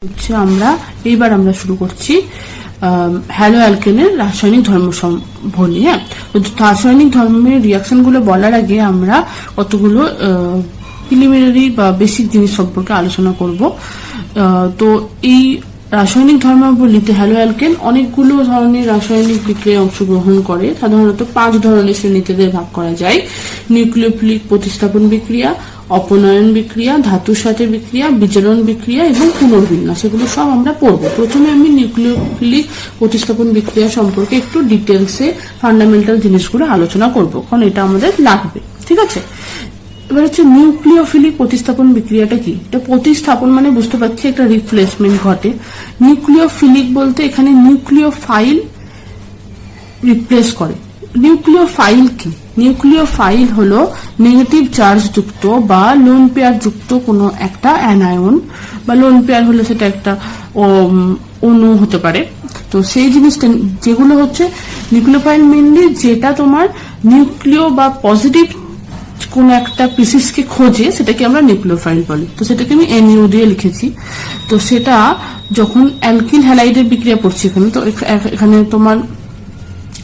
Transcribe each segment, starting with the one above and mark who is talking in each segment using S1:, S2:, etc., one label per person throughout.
S1: হচ্ছে এইবার আমরা শুরু করছি হ্যালো অ্যালকেনের রাসায়নিক ধর্ম সম্বন্ধে নিয়ে। রাসায়নিক ধর্মের রিয়াকশন গুলো বলার আগে আমরা কতগুলো প্রিলিমিনারি বা বেসিক জিনিস সম্পর্কে আলোচনা করব। তো এই রাসায়নিক ধর্মাবলীতে হ্যালো অ্যালকেন অনেকগুলো ধরনের রাসায়নিক বিক্রিয়ায় অংশগ্রহণ করে। সাধারণত 5 ধরনের শ্রেণীতে ভাগ করা যায়: নিউক্লিওফিলিক প্রতিস্থাপন বিক্রিয়া, অপনয়ন বিক্রিয়া, ধাতুর সাথে বিক্রিয়া, বিজারণ বিক্রিয়া এবং পুনর্বিন্যাস। এগুলো সব আমরা পড়বো। প্রথমে আমি নিউক্লিওফিলিক প্রতিস্থাপন বিক্রিয়া সম্পর্কে একটু ডিটেলসে ফান্ডামেন্টাল জিনিসগুলো আলোচনা করব, কারণ এটা আমাদের লাগবে। ঠিক আছে, এবার হচ্ছে নিউক্লিওফিলিক প্রতিস্থাপন বিক্রিয়াটা কি? এটা প্রতিস্থাপন মানে বুঝতে পারছি একটা রিপ্লেসমেন্ট ঘটে। নিউক্লিওফিলিক বলতে এখানে নিউক্লিওফাইল রিপ্লেস করে। নিউক্লিওফাইল কি? নিউক্লিওফাইল হলো নেগেটিভ চার্জ যুক্ত বা লোন পেয়ার যুক্ত কোনো একটা অ্যানায়ন, বা লোন পেয়ার হলে সেটা একটা অণু হতে পারে। তো সেই জিনিসটা যেগুলো হচ্ছে নিউক্লিওফাইল মেনলি যেটা তোমার নিউক্লিও বা পজিটিভ কোন একটা পিসিসকে খোঁজে, সেটাকে আমরা নিউক্লিওফাইল বলি। তো সেটাকে আমি NU দিয়ে লিখেছি। তো সেটা যখন অ্যালকিল হ্যালাইডের বিক্রিয়া পড়ছি এখানে, তো এখানে তোমার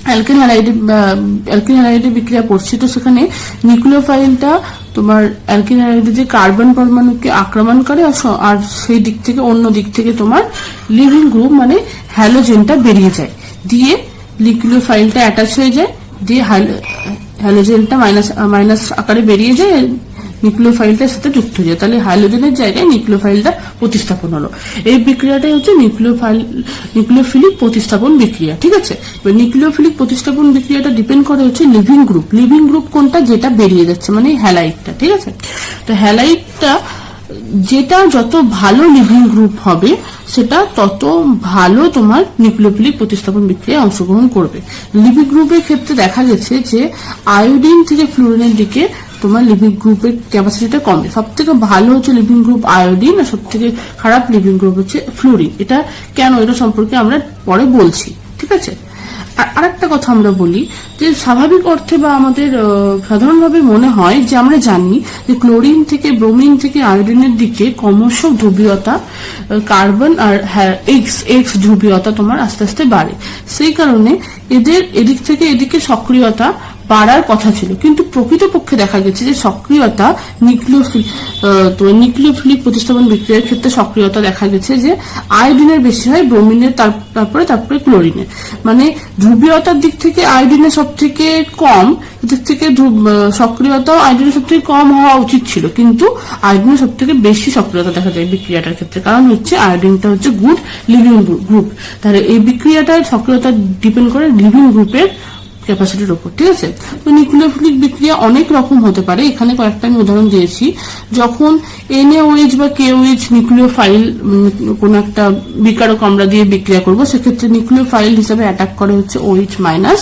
S1: অ্যালকিল হ্যালাইডের বিক্রিয়া পড়ছি, তো সেখানে নিউক্লিওফাইলটা তোমার অ্যালকিল হ্যালাইডের যে কার্বন পরমাণুকে আক্রমণ করে, আর সেই দিক থেকে অন্য দিক থেকে তোমার লিভিং গ্রুপ মানে হ্যালোজেনটা বেরিয়ে যায়, দিয়ে নিউক্লিওফাইলটা অ্যাটাচ হয়ে যায়, দিয়ে হ্যালোজেনটা মাইনাস আকারে বেরিয়ে যায়, নিউক্লিওফাইলটার সাথে যুক্ত হয়ে যায়। তাহলে হাইড্রোজেনের জায়গায় নিউক্লিওফাইলটা প্রতিস্থাপন হলো। এই বিক্রিয়াটাই হচ্ছে নিউক্লিওফিলিক প্রতিস্থাপন বিক্রিয়া। ঠিক আছে, এবার নিউক্লিওফিলিক প্রতিস্থাপন বিক্রিয়াটা ডিপেন্ড করে হচ্ছে লিভিং গ্রুপ। লিভিং গ্রুপ কোনটা? যেটা বেরিয়ে যাচ্ছে, মানে হ্যালাইডটা। ঠিক আছে, তো হ্যালাইডটা যেটা যত ভালো লিভিং গ্রুপ হবে, সেটা তত ভালো তোমার নিউক্লিওফিলিক প্রতিস্থাপন বিক্রিয়ায় অংশগ্রহণ করবে। লিভিং গ্রুপের ক্ষেত্রে দেখা গেছে যে আয়োডিন থেকে ফ্লুরিনের দিকে তোমার লিভিং গ্রুপের ক্যাপাসিটিটা কমে। সব থেকে ভালো হচ্ছে লিভিং গ্রুপ আয়োডিন, আর সব থেকে খারাপ লিভিং গ্রুপ হচ্ছে ফ্লুরিন। এটা কেন, এটা সম্পর্কে আমরা পরে বলছি। ঠিক আছে, আর একটা কথা আমরা বলি যে স্বাভাবিক অর্থে বা আমাদের সাধারণভাবে মনে হয় যে আমরা জানি যে ক্লোরিন থেকে ব্রোমিন থেকে আয়োডিনের দিকে ক্রমশ ধ্রুবীয়তা, কার্বন আর এক্স ধ্রুবীয়তা তোমার আস্তে আস্তে বাড়ে। সেই কারণে এদের এদিক থেকে এদিকে সক্রিয়তা বাড়ার কথা ছিল, কিন্তু প্রকৃতপক্ষে দেখা গেছে যে সক্রিয়তা নিউক্লিওফিলিক প্রতিস্থাপন বিক্রিয়ার ক্ষেত্রে সক্রিয়তা দেখা গেছে যে আয়োডিনের বেশি হয়, ব্রোমিনের তারপরে ক্লোরিনের। মানে ধ্রুবীয়তার দিক থেকে আয়োডিনের সব থেকে কম, এদিক থেকে সক্রিয়তাও আয়োডিনের সব থেকে কম হওয়া উচিত ছিল, কিন্তু আয়োডিনের সব থেকে বেশি সক্রিয়তা দেখা যায় বিক্রিয়াটার ক্ষেত্রে। কারণ হচ্ছে আয়োডিনটা হচ্ছে গুড লিভিং গ্রুপ। তাহলে এই বিক্রিয়াটার সক্রিয়তা ডিপেন্ড করে লিভিং গ্রুপের ক্যাপাসিটির উপর। ঠিক আছে, তো নিউক্লিওফিলিক বিক্রিয়া অনেক রকম হতে পারে। এখানে কয়েকটা আমি উদাহরণ দিয়েছি। যখন NaOH বা KOH নিউক্লিওফাইল কোন একটা বিকারক আমরা দিয়ে বিক্রিয়া করব, সেক্ষেত্রে নিউক্লিওফাইল হিসাবে অ্যাটাক করে হচ্ছে OH মাইনাস,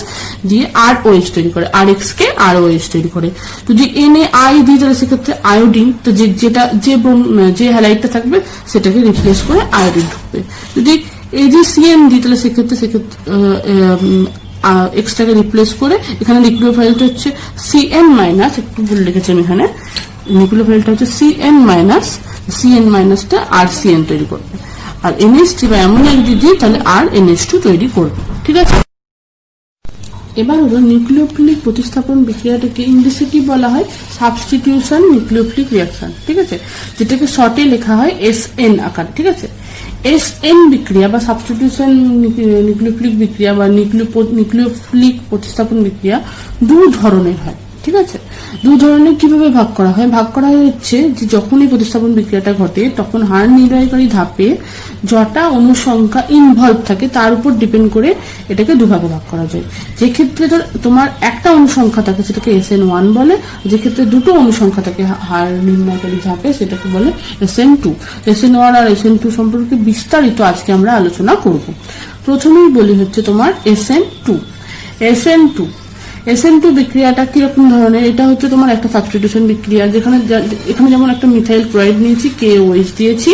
S1: দিয়ে ROH তৈরি করে, RX কে ROH তৈরি করে। যদি NaI দিই তাহলে সেক্ষেত্রে আয়োডিন, তো যে হ্যালাইডটা থাকবে সেটাকে রিপ্লেস করে আয়োডিন ঢুকবে। যদি AgCN দিই তাহলে সেক্ষেত্রে এক্সট্রাকে রিপ্লেস করে এখানে নিউক্লিওফাইলটা হচ্ছে CN মাইনাস, একটু ভুল লিখেছি আমি এখানে, নিউক্লিওফাইলটা হচ্ছে CN মাইনাসটা RCN তৈরি করবে, আর NH3 বা অ্যামোনিয়া যদি দিই তাহলে RNH2 তৈরি করবে। ঠিক আছে, এবার হলো নিউক্লিওফিলিক প্রতিস্থাপন বিক্রিয়াটাকে ইংলিশে কি বলা হয়? Substitution nucleophilic reaction. ঠিক আছে, যেটাকে শর্টে লেখা হয় SN আকার। ঠিক আছে, SN বিক্রিয়া বা সাবস্টিটিউশন নিউক্লিওফিলিক বিক্রিয়া বা নিউক্লিওফিলিক প্রতিস্থাপন বিক্রিয়া দু ধরনের হয়। ঠিক আছে, দু ধরনের কিভাবে ভাগ করা হয়? ভাগ করা হচ্ছে যে যখন এই প্রতিস্থাপন বিক্রিয়াটা ঘটে, তখন হার নির্ণয়কারী ধাপে যটা অনুসংখ্যা ইনভলভ থাকে তার উপর ডিপেন্ড করে এটাকে দুভাগে ভাগ করা যায়। যে ক্ষেত্রে তোমার একটা অনুসংখ্যা থাকে সেটাকে SN1 বলে, যে ক্ষেত্রে দুটো অনুসংখ্যা থাকে হার নির্ণয়কারী ধাপে সেটাকে বলে SN2। SN1 আর SN2 সম্পর্কে বিস্তারিত আজকে আমরা আলোচনা করব। প্রথমেই বলি হচ্ছে তোমার SN2 বিক্রিয়াটা কিরকম ধরনের? এটা হচ্ছে তোমার একটা সাবস্টিটিউশন বিক্রিয়া, এখানে যেমন একটা মিথাইল ক্লোরাইড নিয়েছি, KOH দিয়েছি,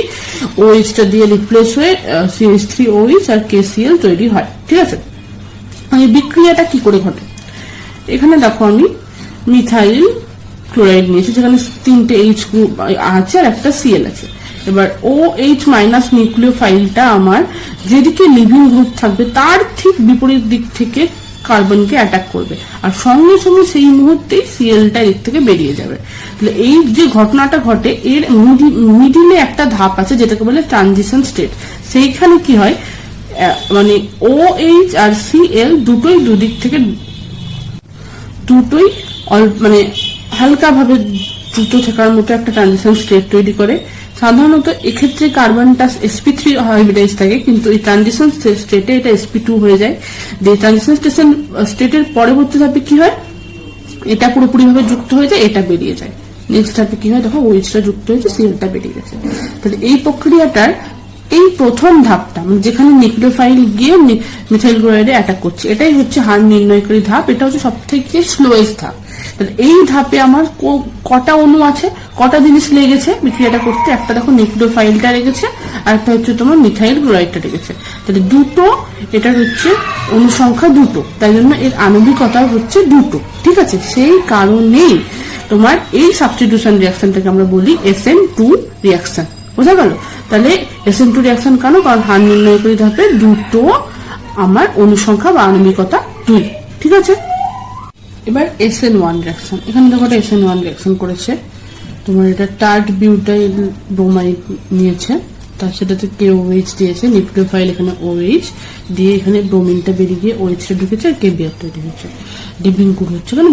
S1: OH টা দিয়ে রিপ্লেস হয়ে CH3OH আর KCl তৈরি হয়। ঠিক আছে, এই বিক্রিয়াটা কি করে ঘটে? এখানে দেখো আমি মিথাইল ক্লোরাইড নিয়েছি, যেখানে 3টে H গ্রুপ আছে আর একটা Cl আছে। এবার OH মাইনাস নিউক্লিওফাইলটা আমার যেদিকে লিভিং গ্রুপ থাকবে তার ঠিক বিপরীত দিক থেকে কার্বনকে অ্যাটাক করবে, আর সঙ্গে সঙ্গে সেই মুহূর্তেই সিএলটা এর থেকে বেরিয়ে যাবে। তাহলে এই যে ঘটনাটা ঘটে এর মিডিলে একটা ধাপ আছে যেটাকে বলে ট্রানজিশন স্টেট। সেইখানে কি হয়, মানে OH আর Cl দুটোই দুদিক থেকে দুটোই মানে হালকা ভাবে দ্রুত থাকার মতো একটা ট্রানজিশন স্টেট তৈরি করে। সাধারণত এক্ষেত্রে কার্বনটা sp3 হাইব্রিডাইজ থাকে, কিন্তু এই ট্রানজিশন স্টেটে এটা sp2 হয়ে যায়। যে ট্রানজিশন স্টেটের পরবর্তী ধাপে কি হয়, এটা পুরোপুরি ভাবে যুক্ত হয়ে যায়, এটা বেরিয়ে যায়। নেক্সট ধাপে কি হয়, দেখো OH-টা যুক্ত হয়েছে, Cl-টা বেরিয়ে গেছে। তাহলে এই প্রক্রিয়াটার এই প্রথম ধাপটা মানে যেখানে নিউক্লিওফাইল গিয়ে মিথাইল ক্লোরাইডে অ্যাটাক করছে, এটাই হচ্ছে হার নির্ণয়কারী ধাপ। এটা হচ্ছে সব থেকে স্লোয়েস্ট ধাপ। তাহলে এই ধাপে আমার কটা অণু আছে, কটা জিনিস লেগেছে বিক্রিয়াটা করতে, একটা দেখো নিউক্লিওফাইলটা লেগেছে, আর একটা হচ্ছে তোমার মিথাইল ক্লোরাইডটা লেগেছে। তাহলে দুটো, এটা হচ্ছে অণু সংখ্যা দুটো, তাই জন্য এর আণবিকতা হচ্ছে দুটো। ঠিক আছে, সেই কারণেই তোমার এই সাবস্টিটিউশন রিয়াকশনটাকে আমরা বলি SN2 রিয়াকশন। বোঝা গেল? তাহলে SN2 রিয়াকশন কেন, কারণ হার নির্ণয়কারী ধাপে দুটো আমার অনুসংখ্যা বা আণবিকতা 2। ঠিক আছে, এবার SN1 রিয়াকশন। এখানে দেখো SN1 রিয়াকশন করেছে, তোমার এটা টার্ট বিউটাইল ব্রোমাইড নিয়েছে, তার সাথে KOH দিয়েছে, নিউক্লিওফাইল এখানে OH দিয়ে এখানে ব্রোমিনটা বেরিয়ে গিয়ে OH-টা ঢুকেছে, আর KBr তৈরি হয়েছে, ডিপিং কোড হচ্ছে কারণ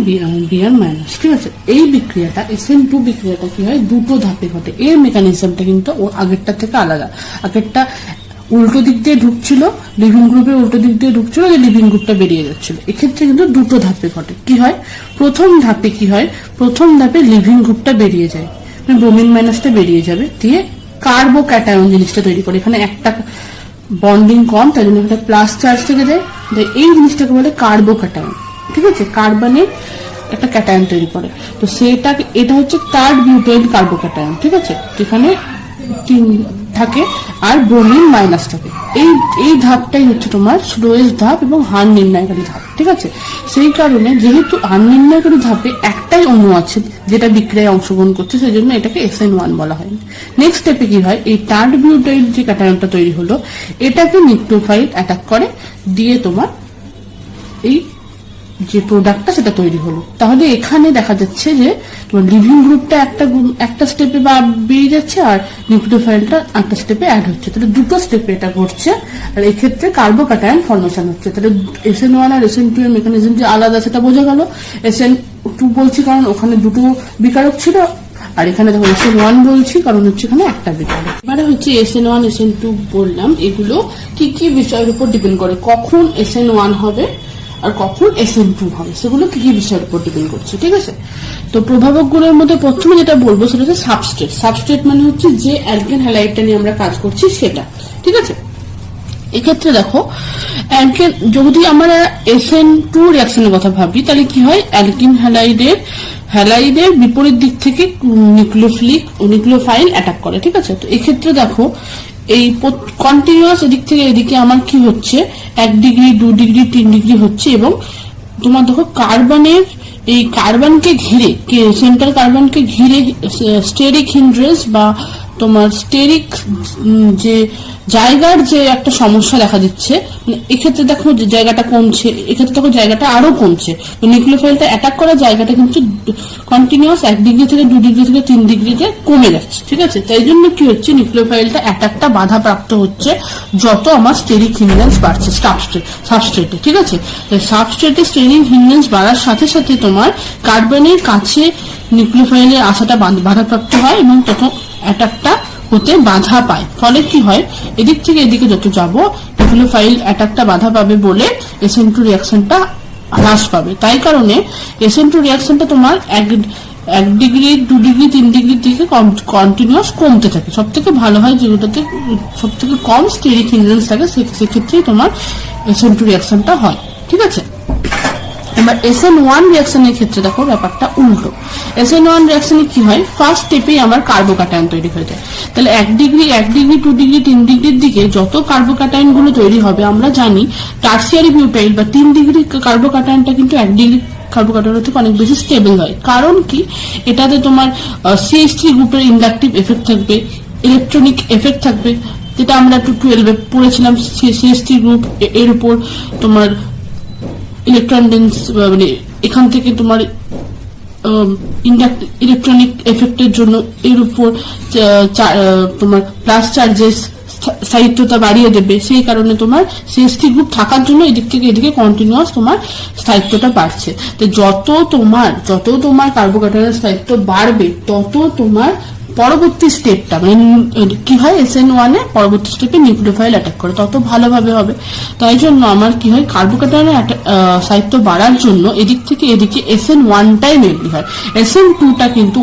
S1: Br মাইনাস। ঠিক আছে, এই বিক্রিয়াটা SN2 বিক্রিয়াটা কি হয়, দুটো ধাপে ঘটে। এর মেকানিজমটা কিন্তু ওর আগেরটা থেকে আলাদা। আগেরটা উল্টো দিক দিয়ে ঢুকছিল, লিভিং গ্রুপের উল্টো দিক দিয়ে ঢুকছিল, যে লিভিং গ্রুপটা বেরিয়ে যাচ্ছিল। এক্ষেত্রে কিন্তু দুটো ধাপে ঘটে। কি হয়, প্রথম ধাপে কি হয়, প্রথম ধাপে লিভিং গ্রুপটা বেরিয়ে যায়, ব্রোমিন মাইনাসটা বেরিয়ে যাবে, দিয়ে কার্বোক্যাটায়ন জিনিসটা তৈরি করে। এখানে একটা বন্ডিং কম, তাই জন্য একটা প্লাস চার্জ থেকে যায়, এই জিনিসটাকে বলে কার্বোক্যাটায়ন। ঠিক আছে, কার্বনে একটা ক্যাটায়ন তৈরি করে, তো সেটা এটা হচ্ছে টার্ট বিউটাইল কার্বোক্যাটায়ন। ঠিক আছে, যেখানে 3 থাকে আর ব্রোমিন মাইনাস থাকে। এই ধাপটাই হচ্ছে তোমার স্লোয়েস্ট ধাপ এবং হার নির্ণয়কারী ধাপ। ঠিক আছে, সেই কারণে যেহেতু হার নির্ণয়কারী ধাপে একটাই অণু আছে যেটা বিক্রিয়ায় অংশগ্রহণ করছে, সেই জন্য এটাকে SN1 বলা হয়। নেক্সট স্টেপে কি হয়, এই টার্ট বিউটাইল যে ক্যাটায়নটা তৈরি হলো, এটাকে নিউক্লিওফাইল অ্যাটাক করে, দিয়ে তোমার এই যে প্রোডাক্টটা সেটা তৈরি হলো। তাহলে এখানে দেখা যাচ্ছে যে তোমার লিভিং গ্রুপটা একটা স্টেপে বা বেরিয়ে যাচ্ছে, আর নিউক্লিওফাইলটা একটা স্টেপে অ্যাড হচ্ছে। তাহলে দুটো স্টেপে এটা ঘটছে, আর এই ক্ষেত্রে কার্বোক্যাটায়ন ফর্মেশন হচ্ছে। তাহলে SN1 আর SN2 এর মেকানিজম যে আলাদা সেটা বোঝা গেল। SN2 বলছি কারণ ওখানে দুটো বিকারক ছিল, আর এখানে দেখো SN1 বলছি কারণ হচ্ছে এখানে একটা বিকারক। এবারে হচ্ছে SN1 SN2 বললাম, এগুলো কি কি বিষয়ের উপর ডিপেন্ড করে, কখন SN1 হবে আর কখন SN2 হবে, সেগুলো কি কি বিষয়ের উপর ডিপেন্ড করছে। ঠিক আছে, তো প্রভাবকগুলোর মধ্যে প্রথমে যেটা বলবো সেটা হচ্ছে সাবস্ট্রেট। সাবস্ট্রেট মানে হচ্ছে যে অ্যালকেন হ্যালাইডটা নিয়ে আমরা কাজ করছি সেটা। ঠিক আছে, এক্ষেত্রে দেখো অ্যালকেন, যদি আমরা SN2 রিয়াকশনের কথা ভাবি, তাহলে কি হয়, অ্যালকিন হ্যালাইডের বিপরীত দিক থেকে নিউক্লিওফাইল অ্যাটাক করে। ঠিক আছে, তো এক্ষেত্রে দেখো এই কন্টিনিউয়াস এদিক থেকে এদিকে আমার কি হচ্ছে, 1 ডিগ্রি 2 ডিগ্রি 3 ডিগ্রি হচ্ছে, এবং তোমার দেখো কার্বনের এই কার্বনকে ঘিরে, সেন্টার কার্বনকে ঘিরে স্টেরিক হিন্ড্রেস বা তোমার স্টেরিক যে জায়গার যে একটা সমস্যা দেখা দিচ্ছে, মানে এক্ষেত্রে দেখো যে জায়গাটা কমছে, এক্ষেত্রে দেখো জায়গাটা আরো কমছে। তো নিউক্লিওফাইলটা অ্যাটাক করা জায়গাটা কিন্তু কন্টিনিউয়াস 1 ডিগ্রি থেকে 2 ডিগ্রি থেকে 3 ডিগ্রিতে কমে যাচ্ছে। ঠিক আছে, তাই জন্য কি হচ্ছে, নিউক্লিওফাইলটা অ্যাটাকটা বাধাপ্রাপ্ত হচ্ছে যত আমার স্টেরিক হিন্ড্রেন্স বাড়ছে সাবস্ট্রেটে। ঠিক আছে, সাবস্ট্রেটে স্টেরিক হিন্ড্রেন্স বাড়ার সাথে সাথে তোমার কার্বনের কাছে নিউক্লিওফাইলের আসাটা বাধাপ্রাপ্ত হয় এবং তখন অ্যাটাকটা হতে বাধা পায়। ফলে কি হয়, এদিক থেকে এদিকে যত যাব নিউক্লিওফাইল অ্যাটাকটা বাধা পাবে বলে SN2 রিয়াকশনটা হ্রাস পাবে। তাই কারণে SN2 রিয়াকশনটা তোমার 1 ডিগ্রি 2 ডিগ্রি 3 ডিগ্রি থেকে কন্টিনিউয়াস কমতে থাকে। সব থেকে ভালো হয় যেগুলোতে সব থেকে কম স্টেরিক হিন্ড্রেন্স থাকে, সেক্ষেত্রেই তোমার SN2 রিয়াকশনটা হয়। ঠিক আছে, এবার SN1 রিয়াকশনের ক্ষেত্রে দেখো ব্যাপারটা উল্টো। SN1 রিয়াকশনে কি হয়, ফার্স্ট স্টেপেই আমার কার্বোক্যাটায়ন তৈরি হয়ে যায়। তাহলে 1 ডিগ্রি 2 ডিগ্রি 3 ডিগ্রির দিকে যত কার্বোক্যাটায়ন গুলো তৈরি হবে, আমরা জানি টার্সিয়ারি বিউটাইল বা 3 ডিগ্রি কার্বোক্যাটায়নটা কিন্তু 1 ডিগ্রি কার্বোক্যাটায়নের থেকে অনেক বেশি স্টেবল হয়। কারণ কি, এটাতে তোমার CH3 গ্রুপের ইন্ডাকটিভ এফেক্ট থাকবে, ইলেকট্রনিক এফেক্ট থাকবে, যেটা আমরা 12 পড়েছিলাম সিএসটি গ্রুপ, এর উপর তোমার ইলেকট্রন ডেন্স মানে এখান থেকে তোমার ইলেকট্রনিক এফেক্টের জন্য এর উপর তোমার প্লাস চার্জেস স্থায়িত্বতা বাড়িয়ে দেবে, সেই কারণে তোমার সিএসটি গ্রুপ থাকার জন্য এদিক থেকে এদিকে কন্টিনিউয়াস তোমার স্থায়িত্বটা বাড়ছে। তো যত তোমার কার্বোক্যাটায়নের স্থায়িত্ব বাড়বে তত তোমার পরবর্তী স্টেপটা মানে কি হয় SN1 এ পরবর্তী স্টেপে নিউক্লিওফাইল অ্যাটাক করে তত ভালোভাবে হবে। তাই জন্য আমার কি হয় কার্বোক্যাটায়নের স্থায়িত্ব বাড়ার জন্য এদিক থেকে এদিকে SN1টাই মেনলি হয়। SN2টা কিন্তু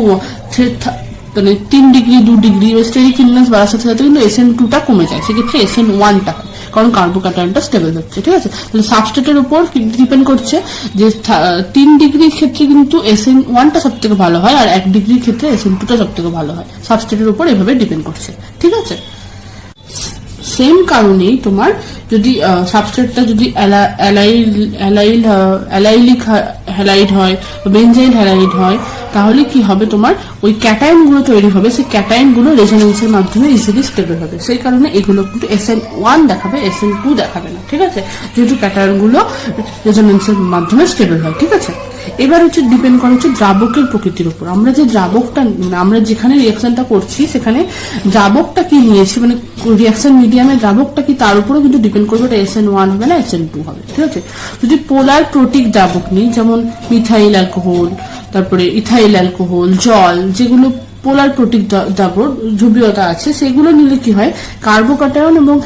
S1: মানে 3 ডিগ্রি 2 ডিগ্রি স্টেরিক বাড়ার সাথে সাথে কিন্তু SN2টা কমে যায়, সেক্ষেত্রে SN1টা হয় কারণ কার্বোক্যাটায়নটা স্টেবল হচ্ছে। ঠিক আছে, তাহলে সাবস্ট্রেটের উপর ডিপেন্ড করছে যে 3 ডিগ্রির ক্ষেত্রে কিন্তু SN1টা সব থেকে ভালো হয় আর 1 ডিগ্রির ক্ষেত্রে SN2টা সব থেকে ভালো হয়, সাবস্ট্রেটের উপর এভাবে ডিপেন্ড করছে। ঠিক আছে, সেম কারণেই তোমার যদি সাবস্ট্রেটটা যদি অ্যালাইলিক হ্যালাইড হয়, বেনজাইল হ্যালাইড হয়, তাহলে কি হবে তোমার ওই ক্যাটায়ন গুলো তৈরি হবে, সেই ক্যাটায়ন গুলো রেজোনেন্সের মাধ্যমে ইজিলি স্টেবল হবে। সেই কারণে এগুলো কিন্তু SN1 দেখাবে, SN2 দেখাবে না। ঠিক আছে, যেহেতু ক্যাটায়ন গুলো রেজোনেন্সের মাধ্যমে স্টেবল হয়। ঠিক আছে, এবার হচ্ছে ডিপেন্ড করে হচ্ছে দ্রাবকের প্রকৃতির উপর। আমরা যে দ্রাবকটা আমরা যেখানে রিয়াকশনটা করছি সেখানে দ্রাবকটা কি নিয়েছি মানে রিয়াকশন মিডিয়ামে দ্রাবকটা কি তার উপরেও কিন্তু ডিপেন্ড করবে এটা SN1 হবে না SN2 হবে। ঠিক আছে, যদি পোলার প্রোটিক দ্রাবক নিই যেমন মিথাইল অ্যালকোহল, তারপরে ইথাইল অ্যালকোহল, জল, যেগুলো পোলার প্রোটিক দ্রাবক ধ্রুবীয়তা আছে, সেগুলো নিলে কি হয় কার্বোক্যাটায়ন এবং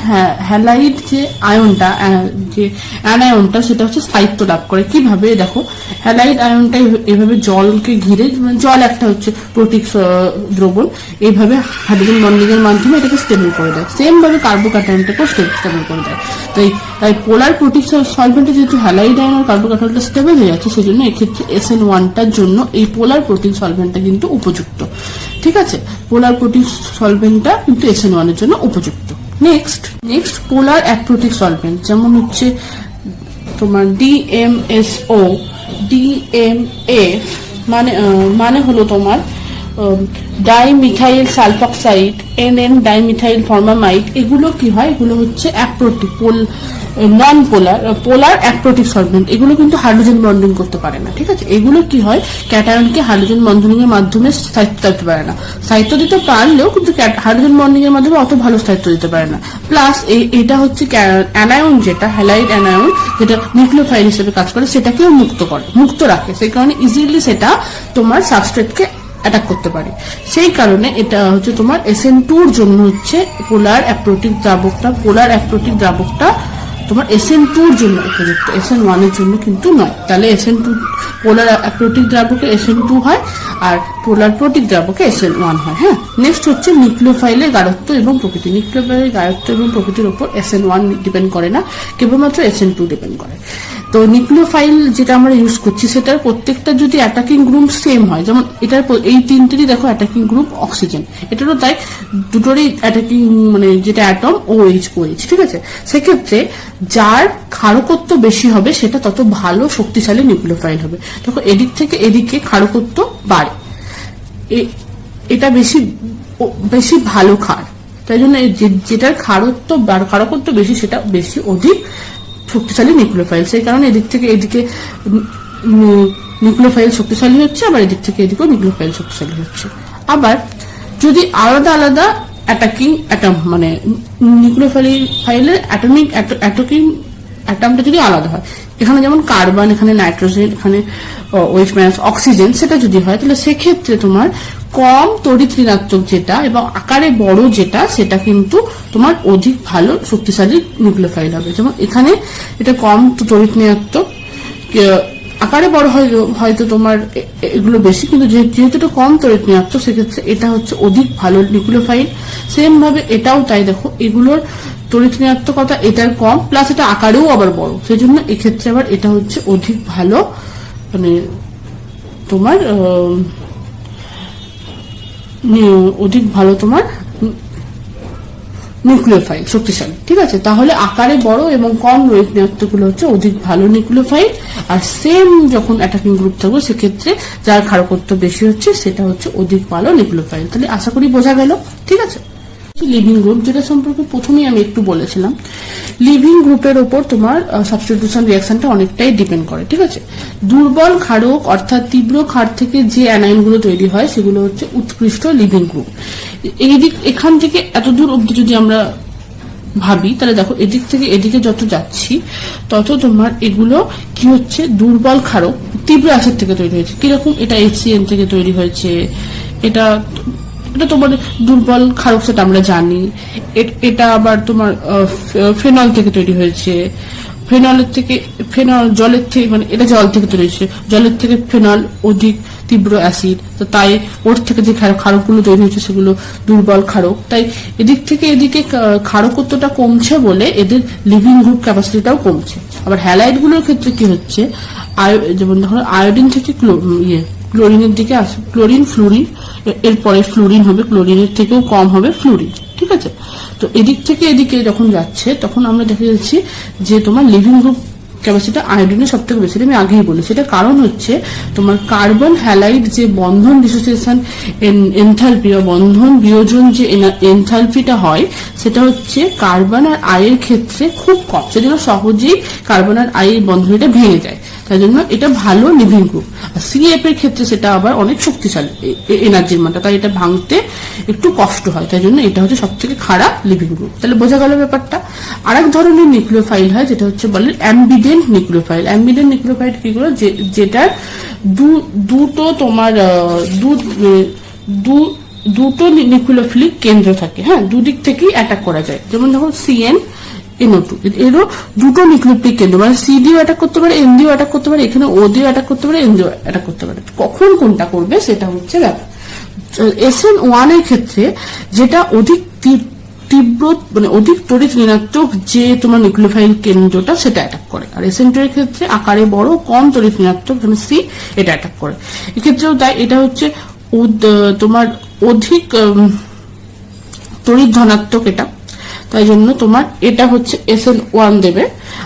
S1: হ্যালাইড যে আয়নটা যে অ্যানায়নটা সেটা হচ্ছে স্থায়িত্ব লাভ করে। কিভাবে দেখো, হ্যালাইড আয়নটা এভাবে জলকে ঘিরে, জল একটা হচ্ছে প্রোটিক দ্রবণ, এইভাবে হাইড্রোজেন বন্ডিং এর মাধ্যমে এটাকে স্টেবল করে দেয়। সেম ভাবে কার্বোক্যাটায়নটাকেও স্টেবল করে দেয়। তাই পোলার প্রোটিক সলভেন্টে যেহেতু হ্যালাইড আয়ন আর কার্বোক্যাটায়নটা স্টেবল হয়ে যাচ্ছে, সেজন্য এক্ষেত্রে SN1টার জন্য এই পোলার প্রোটিক সলভেন্টটা কিন্তু উপযুক্ত। ঠিক আছে, পোলার প্রোটিক সলভেন্টটা কিন্তু SN1 এর জন্য উপযুক্ত। নেক্সট পোলার অ্যাপ্রোটিক সলভেন্ট যেমন হচ্ছে তোমার DMSO, DMF মানে হলো তোমার ডাইমিথাইল সালফক্সাইড, NN ডাইমিথাইল ফর্মামাইড। এগুলো কি হয়, এগুলো হচ্ছে অ্যাপ্রোটিক নন পোলার অ্যাপ্রোটিক সলভেন্ট। এগুলো কিন্তু হাইড্রোজেন বন্ডিং করতে পারে না। ঠিক আছে, এগুলো কি হয় ক্যাটায়নকে হাইড্রোজেন বন্ডিং এর মাধ্যমে স্থায়িত্ব দিতে পারে না, স্থায়িত্ব দিতে পারলেও কিন্তু হাইড্রোজেন বন্ডিং এর মাধ্যমে অত ভালো স্থায়িত্ব দিতে পারে না। প্লাস এটা হচ্ছে অ্যানায়ন, যেটা হ্যালাইড অ্যানায়ন যেটা নিউক্লিওফাইল হিসেবে কাজ করে, সেটাকেও মুক্ত রাখে, সেই কারণে ইজিলি সেটা তোমার সাবস্ট্রেটকে অ্যাটাক করতে পারে। সেই কারণে এটা হচ্ছে তোমার SN2 এর জন্য হচ্ছে পোলার অ্যাপ্রোটিক দ্রাবকটা তোমার SN2 এর জন্য উপযুক্ত, SN1 এর জন্য কিন্তু নয়। তাহলে SN2 পোলার অ্যাপ্রোটিক দ্রাবকে SN2 হয় আর পোলার প্রোটিক দ্রাবকে SN1 হয়। হ্যাঁ, নেক্সট হচ্ছে নিউক্লিওফাইলের গাঢ়ত্ব এবং প্রকৃতি। নিউক্লিওফাইলের গাঢ়ত্ব এবং প্রকৃতির উপর SN1 ডিপেন্ড করে না, কেবলমাত্র SN2 ডিপেন্ড করে। তো নিউক্লিওফাইল যেটা আমরা ইউজ করছি সেটার প্রত্যেকটা যদি অ্যাটাকিং গ্রুপ সেম হয়, যেমন এটার এই তিনটেরই দেখো অ্যাটাকিং গ্রুপ অক্সিজেন, এটারও তাই দুটোরই অ্যাটাকিং মানে যেটা অ্যাটম OH। ঠিক আছে, সেক্ষেত্রে যার ক্ষারকত্ব বেশি হবে সেটা তত ভালো শক্তিশালী নিউক্লিওফাইল হবে। দেখো এদিক থেকে এদিকে ক্ষারকত্ব বাড়ে, এটা বেশি ভালো ক্ষার, তাই জন্য যেটার ক্ষারকত্ব বেশি সেটা অধিক শক্তিশালী নিউক্লিওফাইল। সেই কারণে এদিক থেকে এদিকে নিউক্লিওফাইল শক্তিশালী হচ্ছে, আবার এদিক থেকে এদিকেও নিউক্লিওফাইল শক্তিশালী হচ্ছে। আবার যদি আলাদা আলাদা অ্যাটাকিং অ্যাটম মানে নিউক্লিওফাইলের অ্যাটমটা যদি আলাদা হয়, এখানে যেমন কার্বন, এখানে নাইট্রোজেন, এখানে OH মাইনাস অক্সিজেন, সেটা যদি হয় তাহলে সেক্ষেত্রে তোমার কম তড়িৎ ঋণাত্মক যেটা এবং আকারে বড় যেটা সেটা কিন্তু তোমার অধিক ভালো শক্তিশালী নিউক্লিওফাইল হবে। যেমন এখানে এটা কম তড়িৎ ঋণাত্মক, আকারে বড় হয়তো তোমার এগুলো বেশি, কিন্তু যেহেতু এটা কম তড়িৎ ঋণাত্মক সেক্ষেত্রে এটা হচ্ছে অধিক ভালো নিউক্লিওফাইল। সেম ভাবে এটাও তাই, দেখো এগুলোর তড়িৎ ঋণাত্মকতা এটার কম, প্লাস এটা আকারেও আবার বড়, সেই জন্য এক্ষেত্রে আবার এটা হচ্ছে অধিক ভালো মানে তোমার তোমার নিউক্লিওফাইল শক্তিশালী। ঠিক আছে, তাহলে আকারে বড় এবং কম তড়িৎ ঋণাত্মক গুলো হচ্ছে অধিক ভালো নিউক্লিওফাইল, আর সেম যখন অ্যাটাকিং গ্রুপ থাকবে সেক্ষেত্রে যার ক্ষারকত্ব বেশি হচ্ছে সেটা হচ্ছে অধিক ভালো নিউক্লিওফাইল। তাহলে আশা করি বোঝা গেল। ঠিক আছে। লিভিং গ্রুপ, যেটা সম্পর্কে প্রথমেই আমি একটু বলেছিলাম। লিভিং গ্রুপের ওপর তোমার সাবস্টিটিউশন রিয়াকশনটা অনেকটাই ডিপেন্ড করে, ঠিক আছে। দুর্বল ক্ষারক অর্থাৎ তীব্র ক্ষার থেকে যে অ্যানাইনগুলো তৈরি হয় সেগুলো হচ্ছে উৎকৃষ্ট লিভিং গ্রুপ। এখান থেকে এত দূর অব্দি যদি আমরা ভাবি তাহলে দেখো এদিক থেকে এদিকে যত যাচ্ছি তত তোমার এগুলো কি হচ্ছে, দুর্বল ক্ষারক তীব্র অ্যাসিড থেকে তৈরি হয়েছে। কিরকম, এটা HCN থেকে তৈরি হয়েছে, এটা তোমার দুর্বল ক্ষারক, সেটা আমরা জানি। এটা আবার তোমার ফেনল থেকে তৈরি হয়েছে, ফেনল জলের থেকে, মানে এটা জল থেকে তৈরি হয়েছে, জলের থেকে ফেনল অধিক তীব্র অ্যাসিড, তো তাই ওর থেকে যে ক্ষারকগুলো তৈরি হয়েছে সেগুলো দুর্বল ক্ষারক। তাই এদিক থেকে এদিকে ক্ষারকত্বটা কমছে বলে এদের লিভিং গ্রুপ ক্যাপাসিটিটাও কমছে। আবার হ্যালাইড গুলোর ক্ষেত্রে কি হচ্ছে, যেমন ধরো আয়োডিন থেকে ক্লোরিনের দিকে আসে, ক্লোরিন ফ্লুরিন, এরপরে ফ্লুরিন হবে, ক্লোরিনের থেকেও কম হবে ফ্লুরিন, ঠিক আছে। তো এদিক থেকে এদিকে যখন যাচ্ছে তখন আমরা দেখে যাচ্ছি যে তোমার লিভিং গ্রুপ ক্যাপাসিটি আয়োডিনের সব থেকে বেশি। আমি আগেই বলেছি এটা কারণ হচ্ছে তোমার কার্বন হ্যালাইড যে বন্ধন ডিসোসিয়েশন এনথালপি বা বন্ধন বিয়োজন যে এনথালপিটা হয় সেটা হচ্ছে কার্বন আর আয়ের ক্ষেত্রে খুব কম, সেজন্য সহজেই কার্বন আর আয়ের বন্ধনটা ভেঙে যায়, তাই জন্য এটা ভালো লিভিং গ্রুপ। আর CF এর ক্ষেত্রে সেটা আবার অনেক শক্তিশালী এনার্জির মানটা, তাই এটা ভাঙতে একটু কষ্ট হয়, তাই জন্য এটা হচ্ছে সব থেকে খারাপ লিভিং গ্রুপ। তাহলে বোঝা গেল ব্যাপারটা। আরেক ধরনের নিউক্লিওফাইল হয় যেটা হচ্ছে বলে অ্যাম্বিডেন্ট নিউক্লিওফাইল। অ্যাম্বিডেন্ট নিউক্লিওফাইল কি করে, যেটার দুটো তোমার দুটো নিউক্লিওফিলিক কেন্দ্র থাকে, হ্যাঁ, দুদিক থেকেই অ্যাটাক করা যায়। যেমন দেখো CnNO2, এরও দুটো নিউক্লিওফিলিক কেন্দ্র, মানে C দিয়েও অ্যাটাক করতে পারে, N দিয়েও অ্যাটাক করতে পারে, এখানে O দিয়েও অ্যাটাক করতে পারে, N দিয়েও অ্যাটাক করতে পারে। কখন কোনটা করবে সেটা হচ্ছে ব্যাপার। SN1 এর ক্ষেত্রে যেটা অধিক তীব্র, মানে অধিক তড়িৎ ঋণাত্মক যে তোমার নিউক্লিওফাইল কেন্দ্রটা সেটা অ্যাটাক করে। আর SN2 এর ক্ষেত্রে আকারে বড় কম তড়িৎ ঋণাত্মক C এটা অ্যাটাক করে। এক্ষেত্রেও তাই, এটা হচ্ছে তোমার অধিক তড়িৎ ধনাত্মক এটা, তাই জন্য তোমার এটা হচ্ছে SN1 দেবে,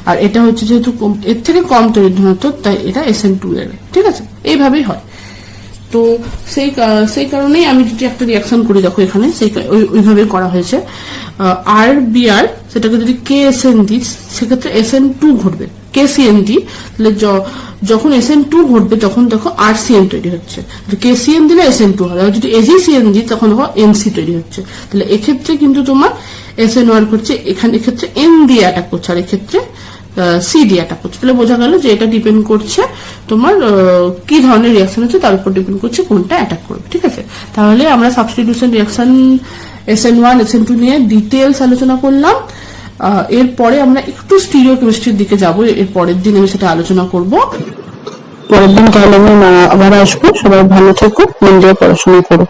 S1: আর এটা হচ্ছে যেহেতু এর থেকে কম তড়িৎ ধনাত্মক তাই এটা SN2 দেবে, ঠিক আছে। এইভাবেই হয়। তো সেই কারণেই আমি যদি একটা রিয়াকশন করি, দেখো এখানে ওইভাবে করা হয়েছে। RBr সেটাকে যদি KSN দিই সেক্ষেত্রে SN2 ঘটবে, KCN দিই তাহলে যখন SN2 ঘটবে তখন দেখো RCN তৈরি হচ্ছে, KCN দিলে SN2 হবে। আর যদি AgCN দিই তখন দেখো NC তৈরি হচ্ছে। তাহলে এক্ষেত্রে কিন্তু তোমার SN1 করছে, এক্ষেত্রে N দিয়ে অ্যাটাক করছে, আর এক্ষেত্রে C দিয়ে অ্যাটাক করছে। তাহলে বোঝা গেল যে এটা ডিপেন্ড করছে তোমার কি ধরনের রিয়াকশন হচ্ছে তার উপর ডিপেন্ড করছে কোনটা অ্যাটাক করবে, ঠিক আছে। তাহলে আমরা সাবস্টিটিউশন রিয়াকশন SN1 SN2 নিয়ে ডিটেলস আলোচনা করলাম। এরপরে আমরা একটু স্টিরিওকেমিস্ট্রির দিকে যাব, এর পরের দিন আমি সেটা আলোচনা করব। পরের দিন তাহলে আমি আবার আসবো। সবাই ভালো থেকো, মন দিয়ে পড়াশোনা করো।